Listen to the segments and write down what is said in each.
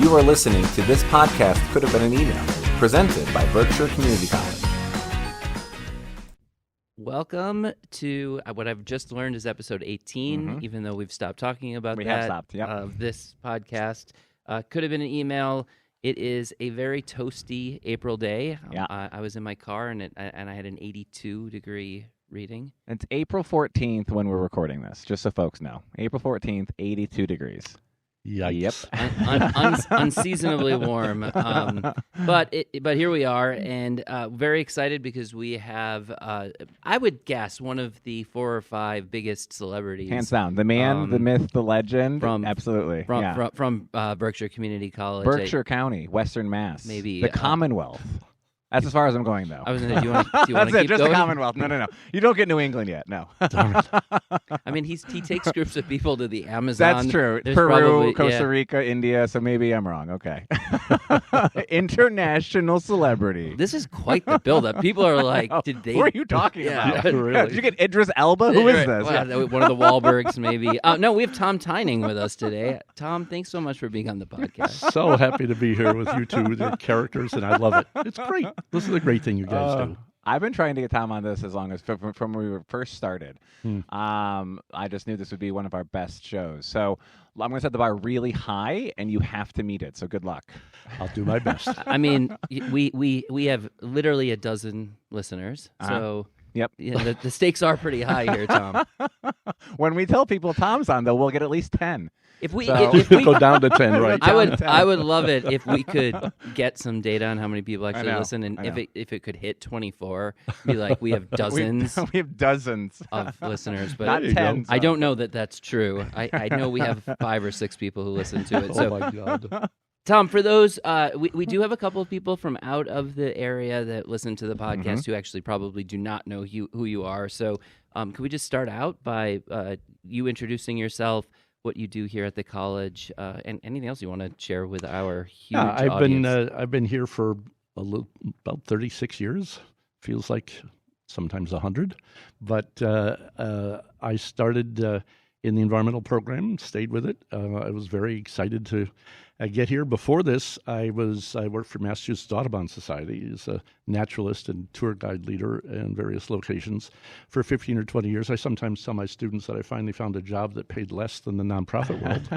You are listening to This Podcast Could Have Been an Email, presented by Berkshire Community College. Welcome to what I've just learned is episode 18, even though we've stopped talking about We that. have stopped, yep. Of this podcast. Could have been an email. It is a very toasty April day. Yeah. I was in my car and I had an 82-degree reading. It's April 14th when we're recording this, just so folks know. April 14th, 82 degrees. Yikes. Yep. Unseasonably warm. But here we are, and very excited because we have, I would guess, one of the 4 or 5 biggest celebrities. Hands down. The man, the myth, the legend. Absolutely. From Berkshire Community College. Berkshire County, Western Mass. Maybe. The Commonwealth. That's as far as I'm going, though. I was going to do you want to keep That's it, just going? the Commonwealth. No. You don't get New England yet, no. I mean, he takes groups of people to the Amazon. That's true. There's Peru, Costa Rica, India, so maybe I'm wrong. Okay. International celebrity. This is quite the buildup. People are like, did they... Who are you talking about? Really. Did you get Idris Elba? Who is this? Well, one of the Wahlbergs, maybe. No, we have Tom Tyning with us today. Tom, thanks so much for being on the podcast. So happy to be here with you two, the characters, and I love it. It's great. This is a great thing you guys do. I've been trying to get Tom on this as long as from when we were first started. I just knew this would be one of our best shows. So I'm going to set the bar really high, and you have to meet it. So good luck. I'll do my best. I mean, we have literally a dozen listeners, so Yep. The stakes are pretty high here, Tom. When we tell people Tom's on, though, we'll get at least 10. If we go down to 10, right? I would love it if we could get some data on how many people actually listen, and if it could hit 24, be like we have dozens. we have dozens of listeners, but not tens. I don't know that that's true. I know we have 5 or 6 people who listen to it. So, oh my God. Tom, for those, we do have a couple of people from out of the area that listen to the podcast who actually probably do not know who you are. So could we just start out by you introducing yourself, what you do here at the college, and anything else you want to share with our huge audience? I've been here for about 36 years. Feels like sometimes 100. But I started in the environmental program, stayed with it. I was very excited to get here. Before this, I worked for Massachusetts Audubon Society as a naturalist and tour guide leader in various locations for 15 or 20 years. I sometimes tell my students that I finally found a job that paid less than the nonprofit world.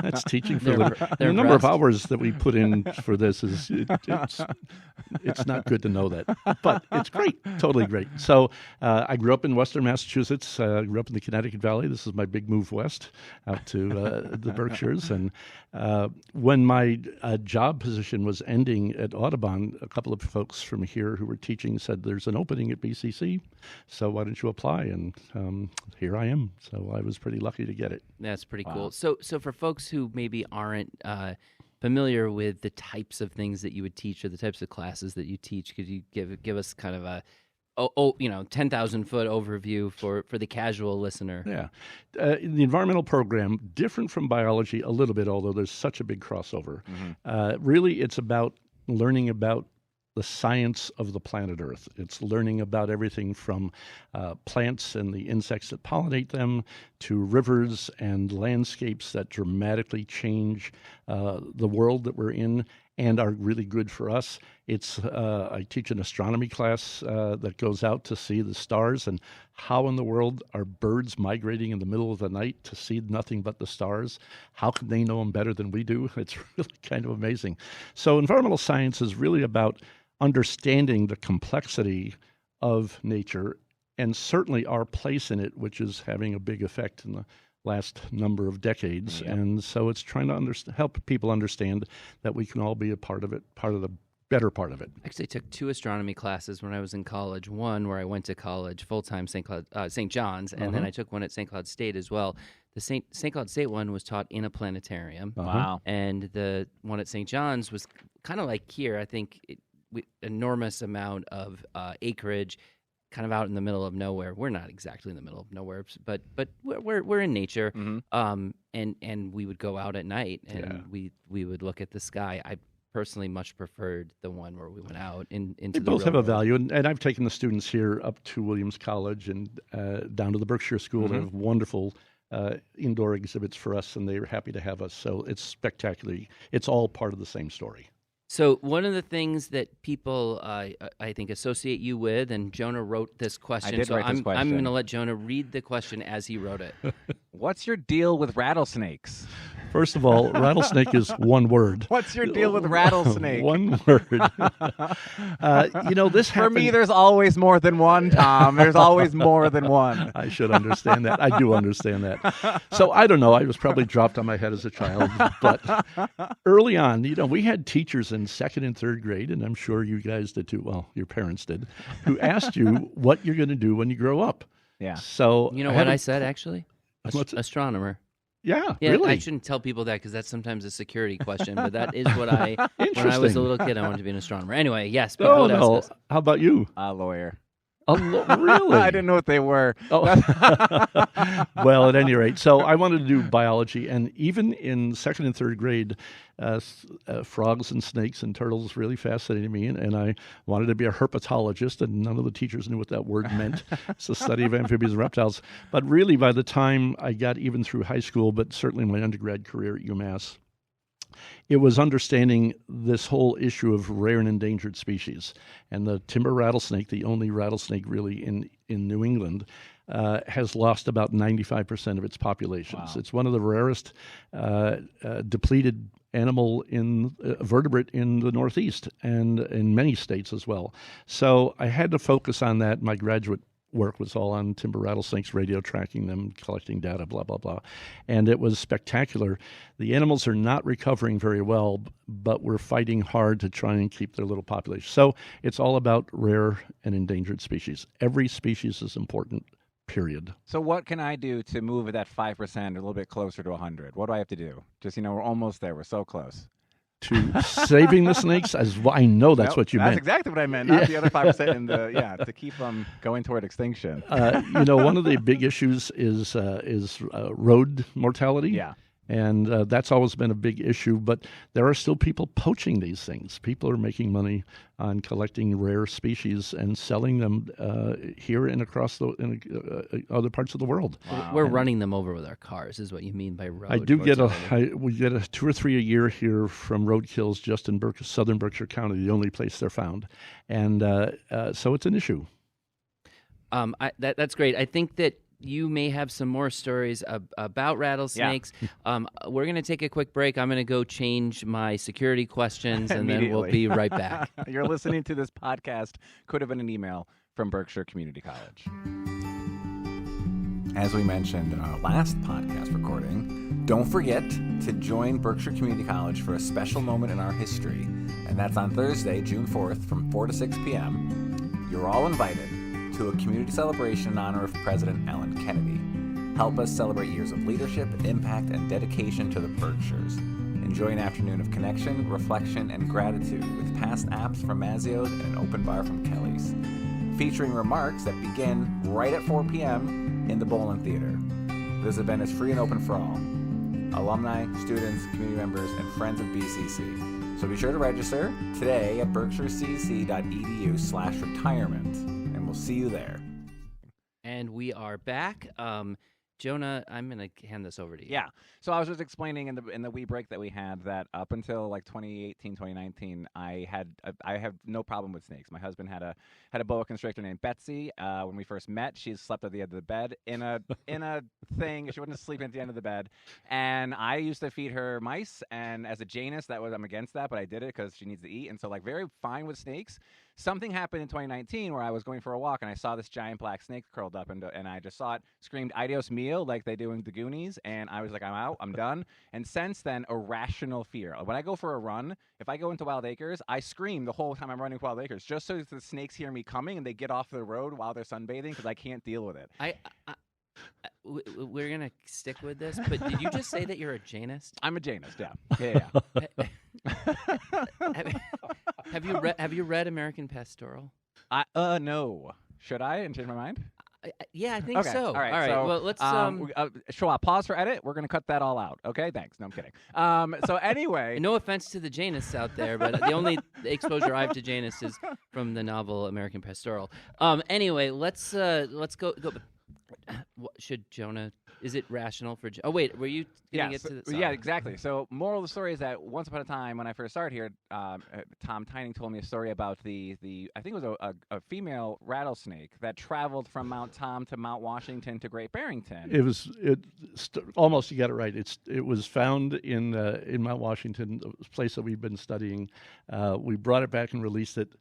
That's teaching for the number of hours that we put in for this is it's not good to know that, but it's great, totally great. So I grew up in Western Massachusetts. I grew up in the Connecticut Valley. This is my big move west out to the Berkshires. And when my job position was ending at Audubon, a couple of folks from here who were teaching said, there's an opening at BCC, so why don't you apply? And here I am. So I was pretty lucky to get it. That's pretty cool. So for folks who maybe aren't familiar with the types of things that you would teach or the types of classes that you teach, could you give us kind of a 10,000-foot overview for the casual listener? Yeah. The environmental program, different from biology a little bit, although there's such a big crossover. Really, it's about learning about the science of the planet Earth. It's learning about everything from plants and the insects that pollinate them to rivers and landscapes that dramatically change the world that we're in and are really good for us. I teach an astronomy class that goes out to see the stars and how in the world are birds migrating in the middle of the night to see nothing but the stars? How can they know them better than we do? It's really kind of amazing. So environmental science is really about understanding the complexity of nature and certainly our place in it, which is having a big effect in the last number of decades. Yep. And so it's trying to help people understand that we can all be a part of it, part of the better part of it. Actually, I took 2 astronomy classes when I was in college. One where I went to college full-time, St. John's, and then I took one at St. Cloud State as well. The St. Cloud State one was taught in a planetarium. Wow. And the one at St. John's was kind of like here. I think enormous amount of acreage, kind of out in the middle of nowhere. We're not exactly in the middle of nowhere, but we're in nature. And we would go out at night and we would look at the sky. I personally much preferred the one where we went out into the They both have world. a value, and I've taken the students here up to Williams College and down to the Berkshire School. They have wonderful indoor exhibits for us, and they were happy to have us. So it's spectacular. It's all part of the same story. So one of the things that people, I think, associate you with, and Jonah wrote this question. I did write this question. I'm going to let Jonah read the question as he wrote it. What's your deal with rattlesnakes? First of all, rattlesnake is one word. What's your deal with rattlesnake? One word. This For happened. me, there's always more than one, Tom. There's always more than one. I should understand that. I do understand that. So I don't know. I was probably dropped on my head as a child. But early on, we had teachers in second and third grade, and I'm sure you guys did too. Well, your parents did, who asked you what you're going to do when you grow up. Yeah. So You know what I said, actually? What's it? Astronomer. Yeah, Yeah, really. I shouldn't tell people that because that's sometimes a security question, but that is what when I was a Interesting. little kid, I wanted to be an astronomer. Anyway, yes. People Oh, would ask no. us. How about you? Lawyer. Really? I didn't know what they were. Oh. Well, at any rate, so I wanted to do biology, and even in second and third grade, frogs and snakes and turtles really fascinated me, and I wanted to be a herpetologist, and none of the teachers knew what that word meant. It's the study of amphibians and reptiles. But really, by the time I got even through high school, but certainly my undergrad career at UMass, it was understanding this whole issue of rare and endangered species. And the timber rattlesnake, the only rattlesnake really in New England, has lost about 95% of its populations. Wow. It's one of the rarest depleted vertebrate in the Northeast and in many states as well. So I had to focus on that. My graduate work was all on timber rattlesnakes, radio tracking them, collecting data, blah, blah, blah. And it was spectacular. The animals are not recovering very well, but we're fighting hard to try and keep their little population. So it's all about rare and endangered species. Every species is important, period. So what can I do to move that 5% a little bit closer to 100? What do I have to do? Just, we're almost there. We're so close. To saving the snakes, as well, I know that's what you meant. That's exactly what I meant. Not the other 5% to keep them going toward extinction. One of the big issues is road mortality. Yeah. And that's always been a big issue, but there are still people poaching these things. People are making money on collecting rare species and selling them here and across other parts of the world. Wow. We're running them over with our cars, is what you mean by road. I do we get 2 or 3 a year here from roadkills just in southern Berkshire County, the only place they're found, and so it's an issue. That's great. I think that you may have some more stories about rattlesnakes. Yeah. We're going to take a quick break. I'm going to go change my security questions, and then we'll be right back. You're listening to this podcast. Could have been an email from Berkshire Community College. As we mentioned in our last podcast recording, don't forget to join Berkshire Community College for a special moment in our history, and that's on Thursday, June 4th from 4 to 6 p.m. You're all invited to a community celebration in honor of President Ellen Kennedy. Help us celebrate years of leadership, impact, and dedication to the Berkshires. Enjoy an afternoon of connection, reflection, and gratitude with past apps from Mazzio's and an open bar from Kelly's. Featuring remarks that begin right at 4 p.m. in the Bolin Theater. This event is free and open for all. Alumni, students, community members, and friends of BCC. So be sure to register today at berkshirecc.edu/retirement. See you there. And we are back. Jonah, I'm going to hand this over to you. Yeah. So I was just explaining in the wee break that we had that up until like 2018, 2019, I have no problem with snakes. My husband had a boa constrictor named Betsy. When we first met, she slept at the end of the bed in a thing. She wasn't sleeping at the end of the bed, and I used to feed her mice. And as a Janus, I'm against that, but I did it because she needs to eat. And so very fine with snakes. Something happened in 2019 where I was going for a walk and I saw this giant black snake curled up and I just saw it, screamed "Adios mio" like they do in the Goonies, and I was like, I'm out, I'm done. And since then, irrational fear. When I go for a run, if I go into Wild Acres, I scream the whole time I'm running Wild Acres just so the snakes hear me coming and they get off the road while they're sunbathing because I can't deal with it. We're going to stick with this, but did you just say that you're a Janist? I'm a Janist, yeah. Have you read American Pastoral? No. Should I and change my mind? Yeah, I think so. All right. So, well, let's. Sure. I'll pause for edit. We're gonna cut that all out. Okay. Thanks. No, I'm kidding. So anyway, no offense to the Janists out there, but the only exposure I have to Janists is from the novel American Pastoral. Anyway, let's go. Should Jonah Is it rational for? Oh wait, were you getting Yeah, it to? yeah, exactly. So, moral of the story is that once upon a time, when I first started here, Tom Tyning told me a story about the I think it was a female rattlesnake that traveled from Mount Tom to Mount Washington to Great Barrington. Almost, you got it right. It was found in Mount Washington, a place that we've been studying. We brought it back and released it.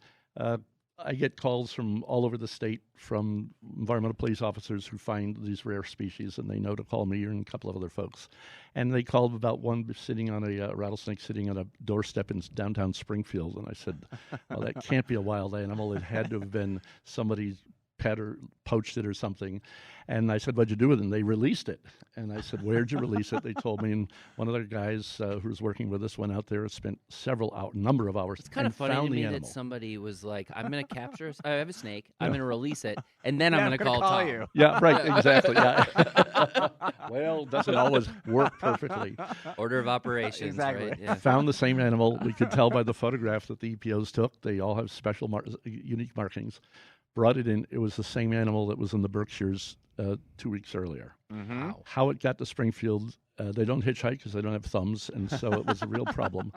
I get calls from all over the state from environmental police officers who find these rare species, and they know to call me and a couple of other folks. And they called about one sitting on a rattlesnake sitting on a doorstep in downtown Springfield. And I said, well, that can't be a wild animal. It had to have been somebody's pet or poached it or something. And I said, what'd you do with it? And they released it. And I said, where'd you release it? They told me. And one of the guys who was working with us went out there and spent number of hours. It's kind of funny to me that somebody was like, I'm going to capture, I have a snake, I'm going to release it, and then I'm going to call Tom. You. Yeah, right, exactly. Yeah. Well, doesn't always work perfectly. Order of operations, exactly. Right? Yeah. Found the same animal. We could tell by the photograph that the EPOs took. They all have special unique markings. Brought it in. It was the same animal that was in the Berkshires 2 weeks earlier. Mm-hmm. Wow. How it got to Springfield, they don't hitchhike because they don't have thumbs, and so it was a real problem.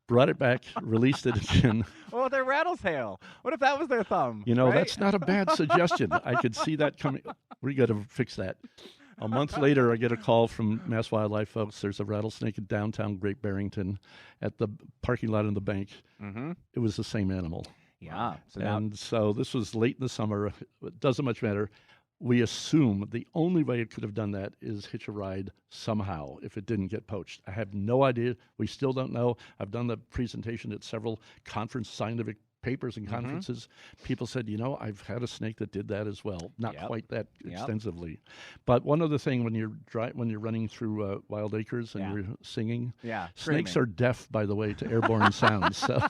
Brought it back, released it again. Well, they're rattletail. What if that was their thumb? You know, right? that's not a bad suggestion. I could see that coming. We got to fix that. A month later, I get a call from Mass Wildlife folks. There's a rattlesnake in downtown Great Barrington at the parking lot in the bank. Mm-hmm. It was the same animal. Yeah. So this was late in the summer. It doesn't much matter. We assume the only way it could have done that is hitch a ride somehow if it didn't get poached. I have no idea. We still don't know. I've done the presentation at several scientific papers and conferences. People said, I've had a snake that did that as well. Not quite that extensively. But one other thing, when you're running through wild acres and you're singing, snakes are deaf, by the way, to airborne sounds. So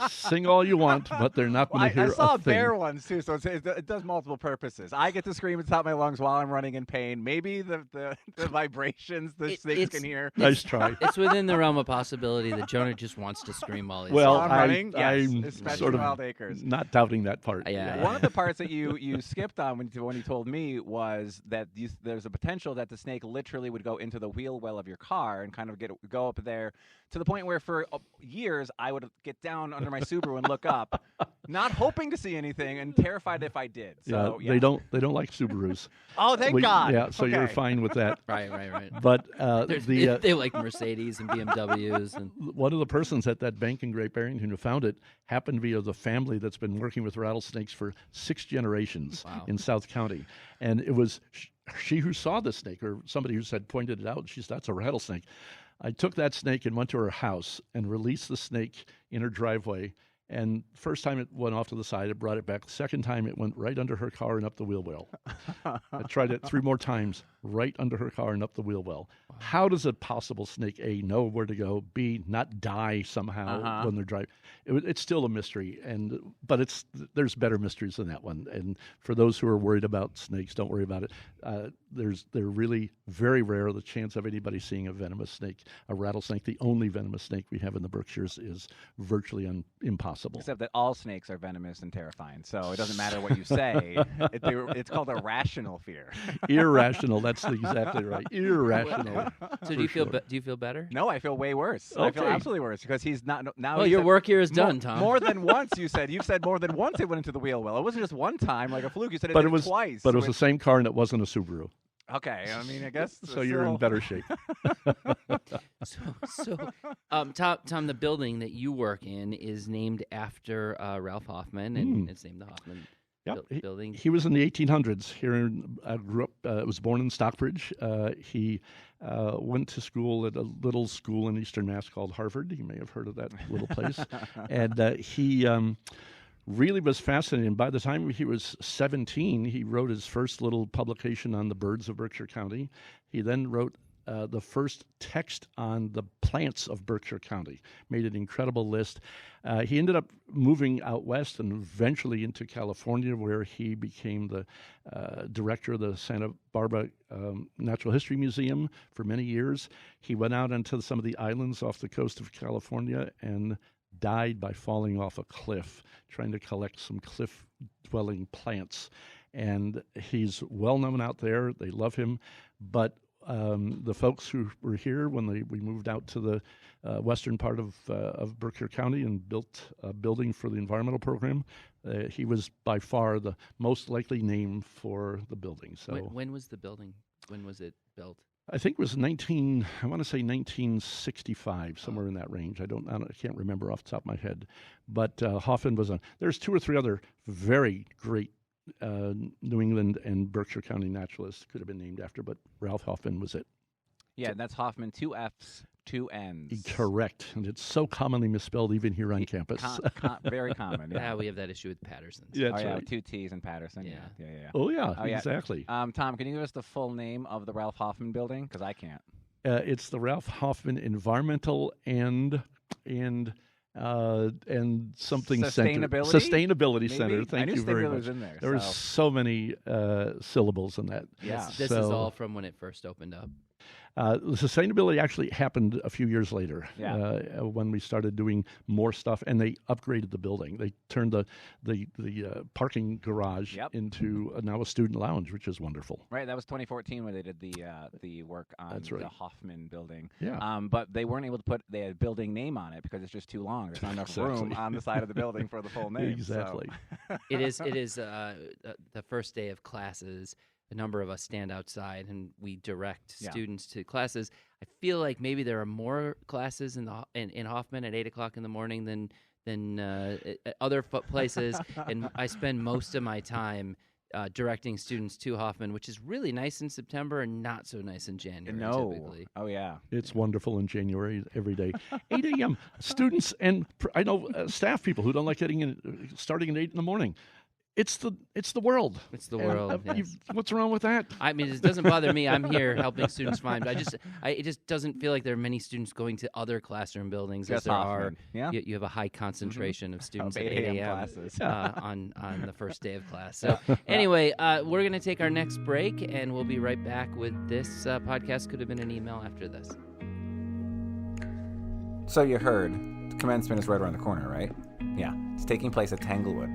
sing all you want, but they're not going to hear a thing. I saw bear ones too, so it does multiple purposes. I get to scream at the top of my lungs while I'm running in pain. Maybe the vibrations the snakes can hear. Nice try. It's within the realm of possibility that Jonah just wants to scream while he's I'm running. I'm especially sort of acres. Not doubting that part. Yeah. One of the parts that you skipped on when you told me was that there's a potential that the snake literally would go into the wheel well of your car and kind of go up there to the point where for years I would get down under my Subaru and look up, not hoping to see anything and terrified if I did. So they don't like Subarus. Oh, thank God. Yeah, so you're fine with that. Right. But they like Mercedes and BMWs. And one of the persons at that bank in Great Barrington who found it happened to be of the family that's been working with rattlesnakes for 6 generations in South County. And it was she who saw the snake, or somebody who said pointed it out. She said, that's a rattlesnake. I took that snake and went to her house and released the snake in her driveway. And first time it went off to the side, it brought it back. The second time it went right under her car and up the wheel well. I tried it 3 more times, right under her car and up the wheel well. Wow. How does a possible snake, A, know where to go, B, not die somehow when they're driving? It's still a mystery, but there's better mysteries than that one. And for those who are worried about snakes, don't worry about it. They're really very rare. The chance of anybody seeing a venomous snake, a rattlesnake, the only venomous snake we have in the Berkshires, is virtually impossible. Except that all snakes are venomous and terrifying, so it doesn't matter what you say. It's called a rational fear. Irrational. That's exactly right. Irrational. So do you feel better? No, I feel way worse. Okay. I feel absolutely worse because he's not now. Well, your work here is done, Tom. More than once, you've said more than once it went into the wheel well. It wasn't just one time like a fluke. You said it was twice. But it was the same car and it wasn't a Subaru. Okay, I mean, I guess so. You're in better shape. Tom, the building that you work in is named after Ralph Hoffmann, and it's named the Hoffmann building. He was in the 1800s here. I grew up. Was born in Stockbridge. He went to school at a little school in Eastern Mass called Harvard. You may have heard of that little place. And he really was fascinating. And by the time he was 17, he wrote his first little publication on the birds of Berkshire County. He then wrote the first text on the plants of Berkshire County, made an incredible list. He ended up moving out west and eventually into California, where he became the director of the Santa Barbara Natural History Museum for many years. He went out onto some of the islands off the coast of California and died by falling off a cliff, trying to collect some cliff-dwelling plants. And he's well known out there. They love him. But the folks who were here when we moved out to the western part of Berkshire County and built a building for the environmental program, he was by far the most likely name for the building. So when was the building? When was it built? I think it was I want to say 1965, somewhere in that range. I can't remember off the top of my head. But Hoffmann was there's 2 or 3 other very great New England and Berkshire County naturalists could have been named after, but Ralph Hoffmann was it. Yeah, and that's Hoffmann, 2 F's, 2 N's. Correct. And it's so commonly misspelled even here on campus. Very common. Yeah, we have that issue with Patterson's. Yeah, yeah, right. 2 T's in Patterson. Yeah. Oh, yeah, Oh, yeah. exactly. Tom, can you give us the full name of the Ralph Hoffmann building? Because I can't. It's the Ralph Hoffmann Environmental and something Sustainability Maybe? Center. Thank you very much. In there, There were so many syllables in that. Yeah. This is all from when it first opened up. The sustainability actually happened a few years later when we started doing more stuff, and they upgraded the building. They turned the parking garage into now a student lounge, which is wonderful. Right, that was 2014 when they did the work on the Hoffmann building. Yeah. But they weren't able to put the building name on it because it's just too long. There's not enough room on the side of the building for the full name. Exactly. So. It is the first day of classes. A number of us stand outside and we direct students to classes. I feel like maybe there are more classes in Hoffmann at 8 o'clock in the morning than other places, and I spend most of my time directing students to Hoffmann, which is really nice in September and not so nice in January. Typically. Oh yeah, it's wonderful in January every day. 8 a.m. Students and I know staff people who don't like starting at 8 in the morning. It's the world. It's the world. Yes. What's wrong with that? I mean, it doesn't bother me. I'm here helping students find. It just doesn't feel like there are many students going to other classroom buildings as there are. Yeah. You have a high concentration of students at 8 8 a.m. classes. On the first day of class. So anyway, we're going to take our next break, and we'll be right back with this podcast. Could have been an email after this. So you heard, commencement is right around the corner, right? Yeah, it's taking place at Tanglewood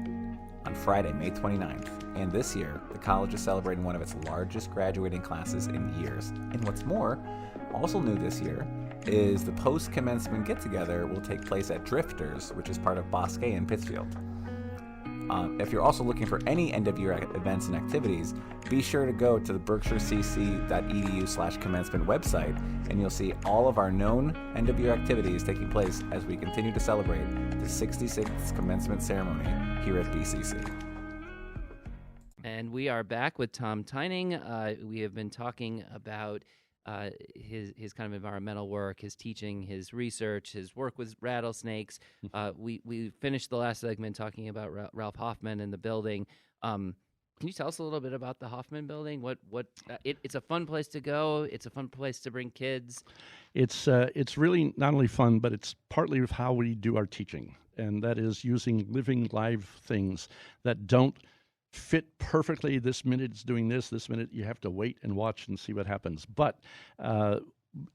on Friday, May 29th. And this year, the college is celebrating one of its largest graduating classes in years. And what's more, also new this year, is the post-commencement get-together will take place at Drifters, which is part of Bosque in Pittsfield. If you're also looking for any end-of-year events and activities, be sure to go to the berkshirecc.edu/commencement website, and you'll see all of our known end-of-year activities taking place as we continue to celebrate the 66th commencement ceremony here at BCC. And we are back with Tom Tyning. We have been talking about his kind of environmental work, his teaching, his research, his work with rattlesnakes. We finished the last segment talking about Ralph Hoffmann and the building. Can you tell us a little bit about the Hoffmann building? It's a fun place to go. It's a fun place to bring kids. It's really not only fun, but it's partly of how we do our teaching, and that is using living, live things that don't fit perfectly. This minute it's doing this minute you have to wait and watch and see what happens. But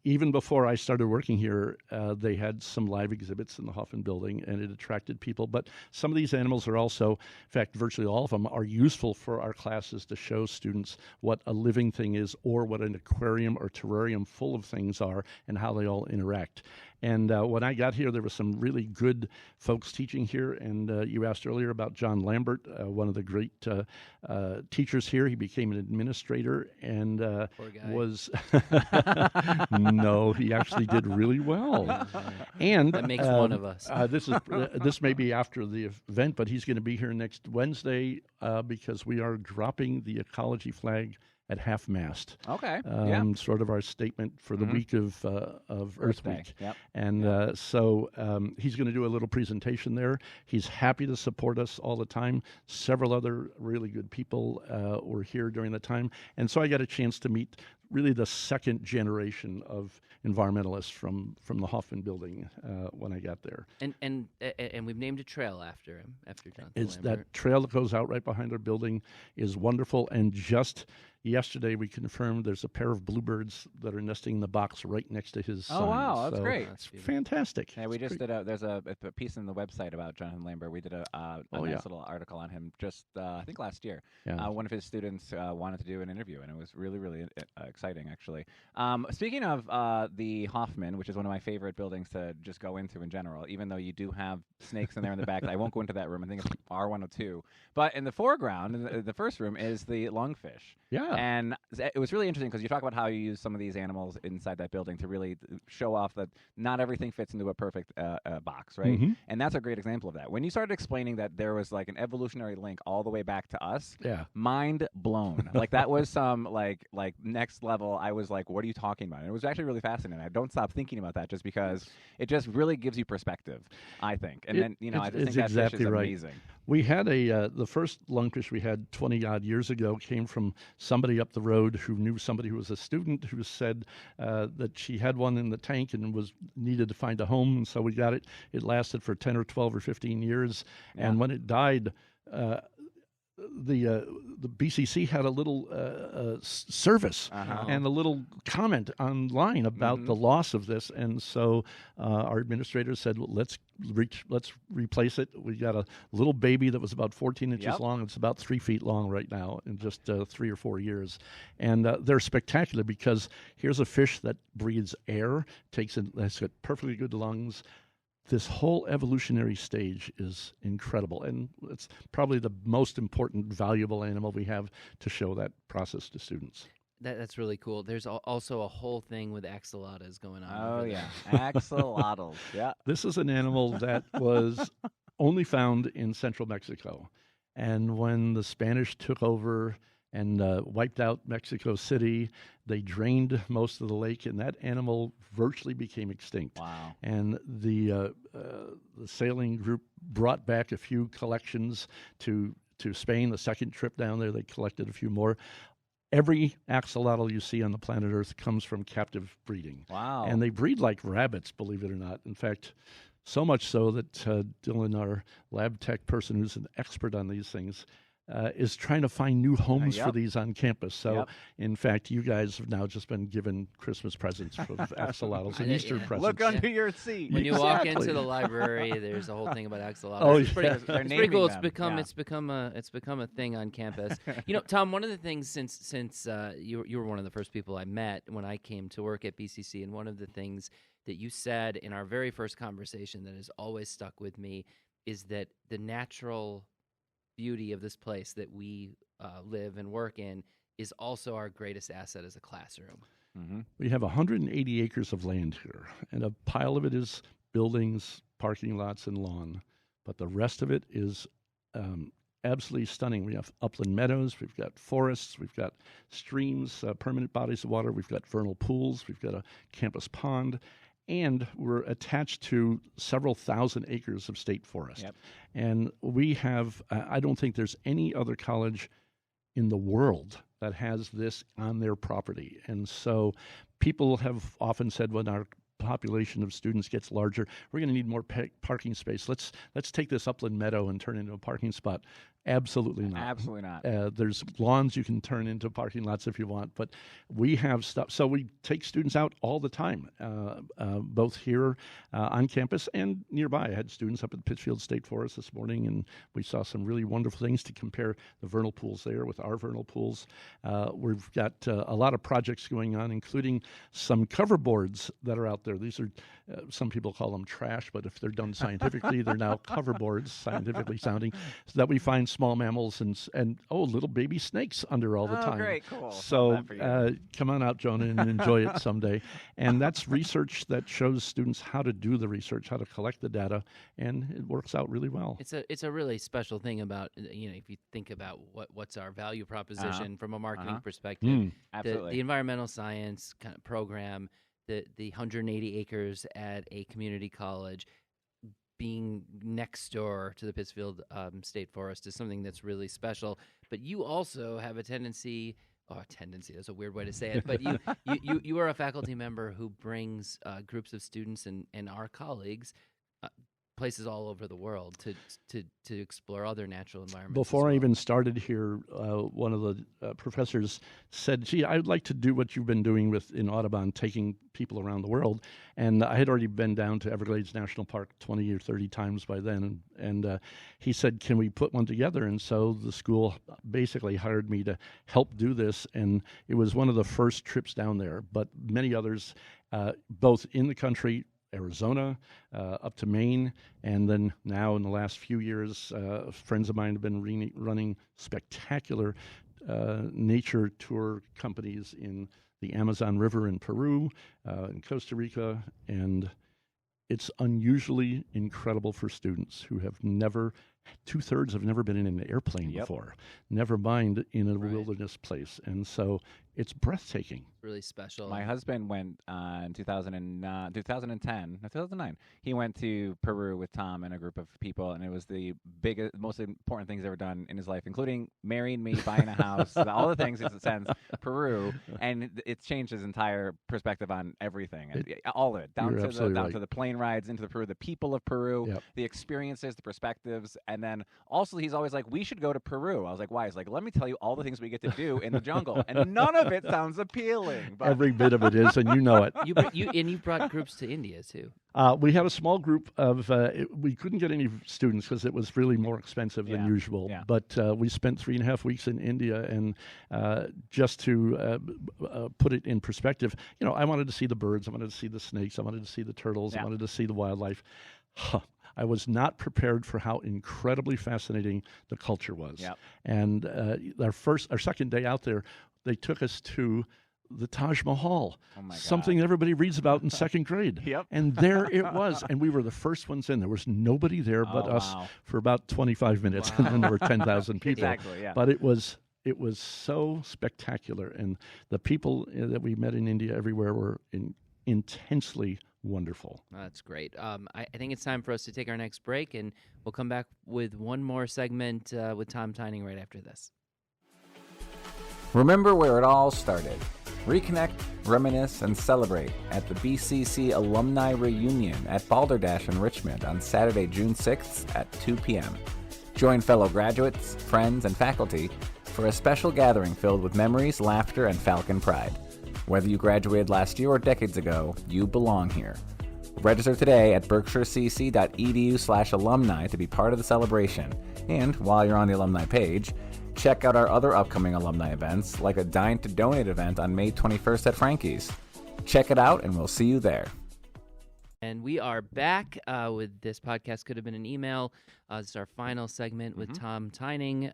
even before I started working here, they had some live exhibits in the Hoffmann building, and it attracted people. But some of these animals are also, in fact, virtually all of them are useful for our classes to show students what a living thing is, or what an aquarium or terrarium full of things are, and how they all interact. And when I got here, there were some really good folks teaching here. And you asked earlier about John Lambert, one of the great teachers here. He became an administrator and was... No, he actually did really well. And that makes one of us. This may be after the event, but he's going to be here next Wednesday because we are dropping the ecology flag at half-mast. Okay. Sort of our statement for the week of Earth Week. Yep. And so he's going to do a little presentation there. He's happy to support us all the time. Several other really good people were here during the time. And so I got a chance to meet really the second generation of environmentalists from the Hoffmann building when I got there. And we've named a trail after him, after Jonathan Lambert. That trail that goes out right behind our building is wonderful, and just yesterday we confirmed there's a pair of bluebirds that are nesting in the box right next to his sign. Oh, wow, that's So great. it's fantastic. Yeah, we It's just great. did there's a piece in the website about Jonathan Lambert. We did a Oh, nice yeah. little article on him just, I think last year. Yeah. One of his students wanted to do an interview, and it was really, really exciting, actually. Speaking of the Hoffmann, which is one of my favorite buildings to just go into in general, even though you do have snakes in there in the back. I won't go into that room. I think it's R102. But in the foreground, in the first room, is the lungfish. Yeah. And it was really interesting because you talk about how you use some of these animals inside that building to really show off that not everything fits into a perfect box, right? Mhm. And that's a great example of that. When you started explaining that there was like an evolutionary link all the way back to us, Yeah. mind blown. Like that was some like next level. I was like, what are you talking about? And it was actually really fascinating. I don't stop thinking about that just because it just really gives you perspective, I think. And then, I just think that exactly fish is right. amazing. We had the first lungfish we had 20 odd years ago came from somebody up the road who knew somebody who was a student who said that she had one in the tank and was needed to find a home, and so we got it. It lasted for 10 or 12 or 15 years, and when it died, the BCC had a little service and a little comment online about the loss of this, and so our administrator said, well, let's replace it. We got a little baby that was about 14 inches long. It's about 3 feet long right now in just 3 or 4 years, and they're spectacular because here's a fish that breathes air, has got perfectly good lungs. This whole evolutionary stage is incredible, and it's probably the most important, valuable animal we have to show that process to students. That's really cool. There's also a whole thing with axolotls going on. Oh, over yeah. there. Axolotls. Yeah. This is an animal that was only found in central Mexico, and when the Spanish took over and wiped out Mexico City, they drained most of the lake, and that animal virtually became extinct. Wow. And the sailing group brought back a few collections to Spain. The second trip down there, they collected a few more. Every axolotl you see on the planet Earth comes from captive breeding. Wow. And they breed like rabbits, believe it or not. In fact, so much so that Dylan, our lab tech person who's an expert on these things, is trying to find new homes for these on campus. So, in fact, you guys have now just been given Christmas presents of axolotls and Easter presents. Look under your seat. When you walk into the library, there's a whole thing about axolotls. Oh, It's pretty, They're it's pretty naming cool. them. It's become a thing on campus. Tom, one of the things since you were one of the first people I met when I came to work at BCC, and one of the things that you said in our very first conversation that has always stuck with me is that the natural beauty of this place that we live and work in is also our greatest asset as a classroom. Mm-hmm. We have 180 acres of land here, and a pile of it is buildings, parking lots, and lawn. But the rest of it is absolutely stunning. We have upland meadows, we've got forests, we've got streams, permanent bodies of water, we've got vernal pools, we've got a campus pond, and we're attached to several thousand acres of state forest. Yep. And we have, I don't think there's any other college in the world that has this on their property. And so people have often said when our population of students gets larger, we're going to need more parking space. Let's take this upland meadow and turn it into a parking spot. Absolutely not. Absolutely not. There's lawns you can turn into parking lots if you want, but we have stuff. So we take students out all the time, both here on campus and nearby. I had students up at the Pittsfield State Forest this morning, and we saw some really wonderful things to compare the vernal pools there with our vernal pools. We've got a lot of projects going on, including some cover boards that are out there. These are, some people call them trash, but if they're done scientifically, they're now cover boards, scientifically sounding, so that we find small mammals and little baby snakes under all the time. Great, cool. So come on out, Jonah, and enjoy it someday. And that's research that shows students how to do the research, how to collect the data, and it works out really well. It's a really special thing about, if you think about what's our value proposition from a marketing perspective, Absolutely. the environmental science kind of program, the 180 acres at a community college, being next door to the Pittsfield State Forest is something that's really special. But you also have a tendency, that's a weird way to say it, but you are a faculty member who brings groups of students and our colleagues places all over the world to explore other natural environments. Before I even started here, one of the professors said, "Gee, I'd like to do what you've been doing in Audubon, taking people around the world." And I had already been down to Everglades National Park 20 or 30 times by then. And he said, "Can we put one together?" And so the school basically hired me to help do this. And it was one of the first trips down there, but many others, both in the country, Arizona, up to Maine, and then now in the last few years, friends of mine have been running spectacular nature tour companies in the Amazon River in Peru, in Costa Rica, and it's unusually incredible for students who have never, 2/3 have never been in an airplane before, never mind in a wilderness place. And so it's breathtaking. Really special. My husband went in 2009. He went to Peru with Tom and a group of people, and it was the biggest, most important things he's ever done in his life, including marrying me, buying a house, all the things it sends Peru, and it's changed his entire perspective on everything, all of it, down to the plane rides into Peru, the people of Peru, the experiences, the perspectives, and then also he's always like, "We should go to Peru." I was like, "Why?" He's like, "Let me tell you all the things we get to do in the jungle," and none of it sounds appealing. But every bit of it is, and you know it. You brought groups to India too. We had a small group of, we couldn't get any students because it was really more expensive than usual. Yeah. But we spent 3.5 weeks in India, and just to put it in perspective, I wanted to see the birds, I wanted to see the snakes, I wanted to see the turtles, I wanted to see the wildlife. I was not prepared for how incredibly fascinating the culture was. Yep. And our second day out there, they took us to the Taj Mahal, something that everybody reads about in second grade. And there it was. And we were the first ones in. There was nobody there but us for about 25 minutes. And then there were 10,000 people. Exactly, yeah. But it was so spectacular. And the people that we met in India everywhere were intensely wonderful. That's great. I think it's time for us to take our next break, and we'll come back with one more segment with Tom Tyning right after this. Remember where it all started. Reconnect, reminisce, and celebrate at the BCC Alumni Reunion at Balderdash in Richmond on Saturday, June 6th at 2 p.m. Join fellow graduates, friends, and faculty for a special gathering filled with memories, laughter, and Falcon pride. Whether you graduated last year or decades ago, you belong here. Register today at berkshirecc.edu/alumni to be part of the celebration. And while you're on the alumni page, check out our other upcoming alumni events, like a Dine to Donate event on May 21st at Frankie's. Check it out, and we'll see you there. And we are back with This Podcast Could Have Been an Email. This is our final segment with Tom Tyning.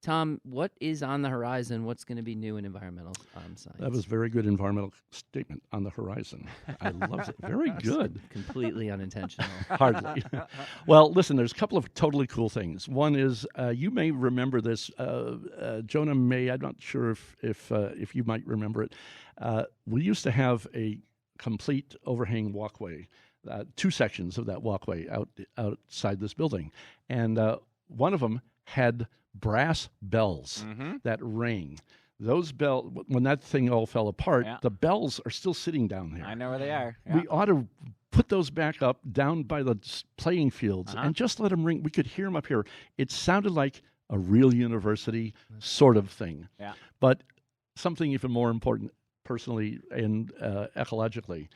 Tom, what is on the horizon? What's going to be new in environmental science? That was a very good environmental statement, on the horizon. I loved it. Very good. Completely unintentional. Hardly. Well, listen, there's a couple of totally cool things. One is, you may remember this. Jonah may, I'm not sure if you might remember it. We used to have a complete overhang walkway, 2 sections of that walkway outside this building. And one of them had brass bells that rang. Those bells, when that thing all fell apart, the bells are still sitting down there. I know where they are. Yeah. We ought to put those back up down by the playing fields and just let them ring. We could hear them up here. It sounded like a real university sort of thing. Yeah. But something even more important personally and ecologically.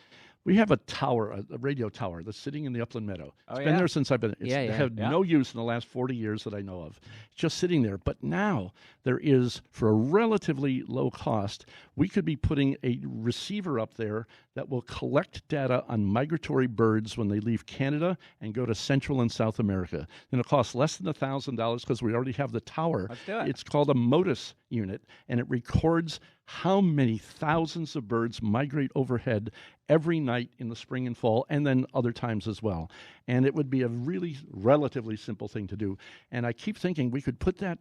We have a tower, a radio tower, that's sitting in the upland meadow. It's been there since I've been. It's had no use in the last 40 years that I know of. It's just sitting there. But now there is, for a relatively low cost, we could be putting a receiver up there that will collect data on migratory birds when they leave Canada and go to Central and South America. And it'll cost less than $1,000 because we already have the tower. Let's do it. It's called a MODIS unit, and it records how many thousands of birds migrate overhead every night in the spring and fall, and then other times as well. And it would be a really relatively simple thing to do. And I keep thinking we could put that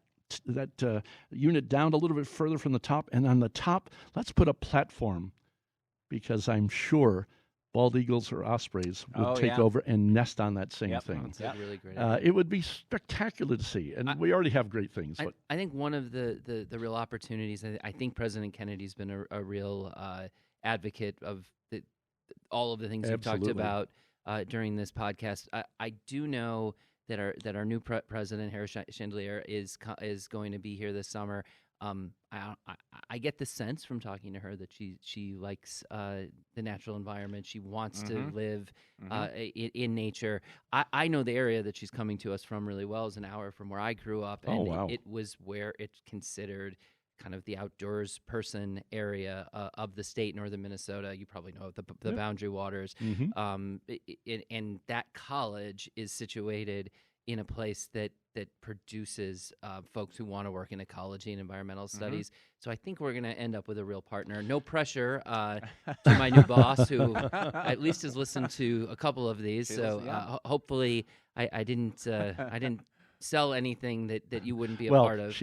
unit down a little bit further from the top, and on the top, let's put a platform, because I'm sure bald eagles or ospreys would take over and nest on that same thing. That's a really great idea. It would be spectacular to see, and we already have great things. But I think one of the real opportunities, I think President Kennedy's been a real advocate of all of the things you've talked about. during this podcast. I do know that our new president, Harris Chandelier, is going to be here this summer. I get the sense from talking to her that she likes the natural environment. She wants to live in nature. I know the area that she's coming to us from really well is an hour from where I grew up, and it was where it's considered kind of the outdoors person area of the state, northern Minnesota. You probably know the Boundary Waters, and that college is situated in a place that produces folks who want to work in ecology and environmental studies. So I think we're going to end up with a real partner. No pressure to my new boss, who at least has listened to a couple of these. So hopefully I didn't sell anything that you wouldn't be a part of.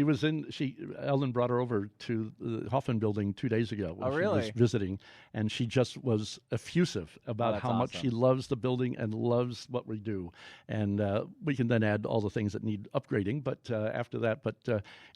Ellen brought her over to the Hoffmann building 2 days ago when she was visiting, and she just was effusive about how much she loves the building and loves what we do. And we can then add all the things that need upgrading, but after that,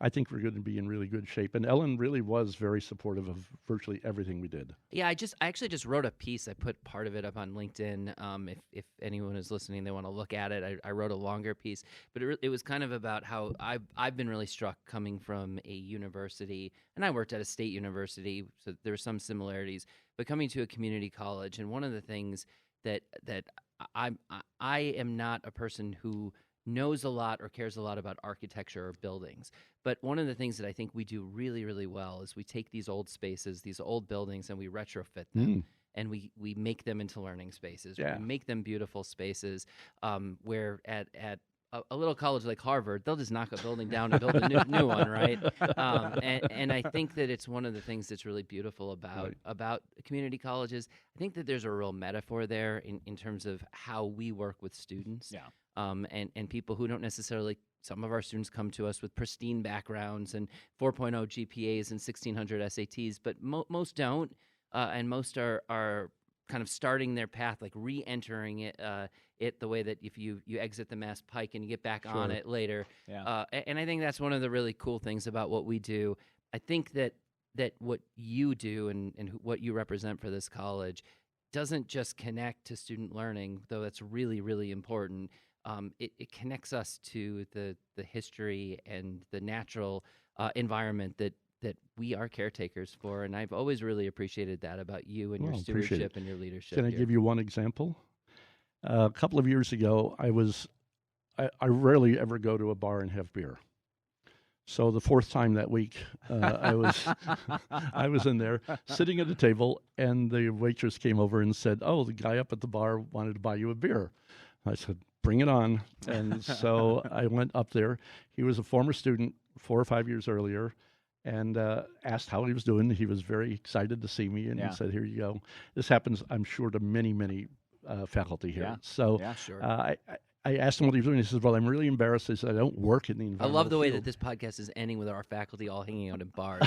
I think we're going to be in really good shape. And Ellen really was very supportive of virtually everything we did. Yeah, I actually just wrote a piece. I put part of it up on LinkedIn. If anyone is listening, they want to look at it. I wrote a longer piece, but it was kind of about how I've been really struck coming from a university, and I worked at a state university, so there are some similarities, but coming to a community college. And one of the things that I am not a person who knows a lot or cares a lot about architecture or buildings, but one of the things that I think we do really, really well is we take these old spaces, these old buildings, and we retrofit them. And we make them into learning spaces. We make them beautiful spaces where at a little college like Harvard, they'll just knock a building down and build a new one, right? And I think that it's one of the things that's really beautiful about community colleges. I think that there's a real metaphor there in terms of how we work with students. And people who don't necessarily. Some of our students come to us with pristine backgrounds and 4.0 GPAs and 1,600 SATs, but most don't, and most are kind of starting their path, like re-entering it the way that if you exit the Mass Pike and you get back on it later. And I think that's one of the really cool things about what we do. I think that what you do and what you represent for this college doesn't just connect to student learning, though that's really, really important. It connects us to the history and the natural environment that we are caretakers for, and I've always really appreciated that about you and your stewardship and your leadership. Can I give you one example? A couple of years ago, I rarely ever go to a bar and have beer. So the fourth time that week, I was in there sitting at a table, and the waitress came over and said, "Oh, the guy up at the bar wanted to buy you a beer." I said, "Bring it on." And so I went up there. He was a former student 4 or 5 years earlier, and asked how he was doing. He was very excited to see me, and he said, "Here you go." This happens, I'm sure, to many, many faculty here. So I asked him what he was doing. He says, "Well, I'm really embarrassed." He said, "I don't work in the environmental I love the way field." that this podcast is ending with our faculty all hanging out in bars.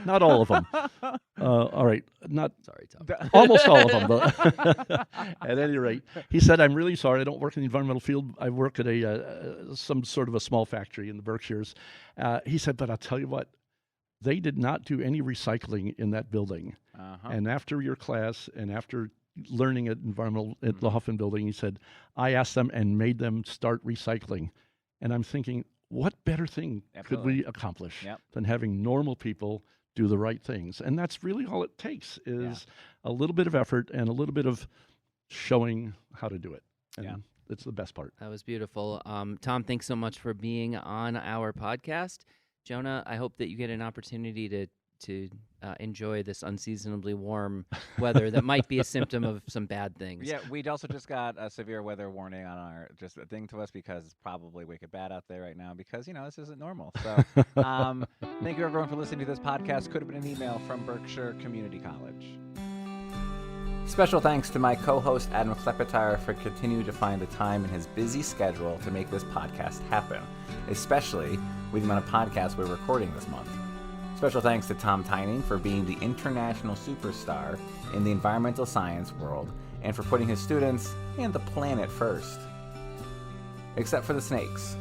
Not all of them. All right. Sorry, Tom. Almost all of them. But at any rate, he said, "I'm really sorry. I don't work in the environmental field. I work at some sort of a small factory in the Berkshires." He said, "But I'll tell you what, they did not do any recycling in that building. And after your class and after learning at the Hoffmann building," he said, "I asked them and made them start recycling." And I'm thinking, what better thing could we accomplish than having normal people do the right things? And that's really all it takes is a little bit of effort and a little bit of showing how to do it. And it's the best part. That was beautiful. Tom, thanks so much for being on our podcast. Jonah, I hope that you get an opportunity to enjoy this unseasonably warm weather that might be a symptom of some bad things. Yeah, we also just got a severe weather warning on our just a thing to us because it's probably wicked bad out there right now because, this isn't normal. So thank you, everyone, for listening to this podcast. Could have been an email from Berkshire Community College. Special thanks to my co-host, Adam Klepetar, for continuing to find the time in his busy schedule to make this podcast happen, especially with the amount of podcasts we're recording this month. Special thanks to Tom Tyning for being the international superstar in the environmental science world and for putting his students and the planet first. Except for the snakes.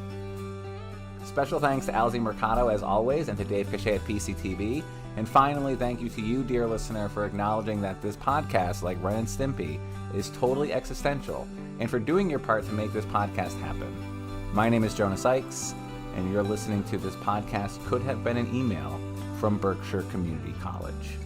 Special thanks to Alzi Mercado, as always, and to Dave Cachet at PCTV. And finally, thank you to you, dear listener, for acknowledging that this podcast, like Ren and Stimpy, is totally existential, and for doing your part to make this podcast happen. My name is Jonah Sykes, and you're listening to This Podcast Could Have Been an Email from Berkshire Community College.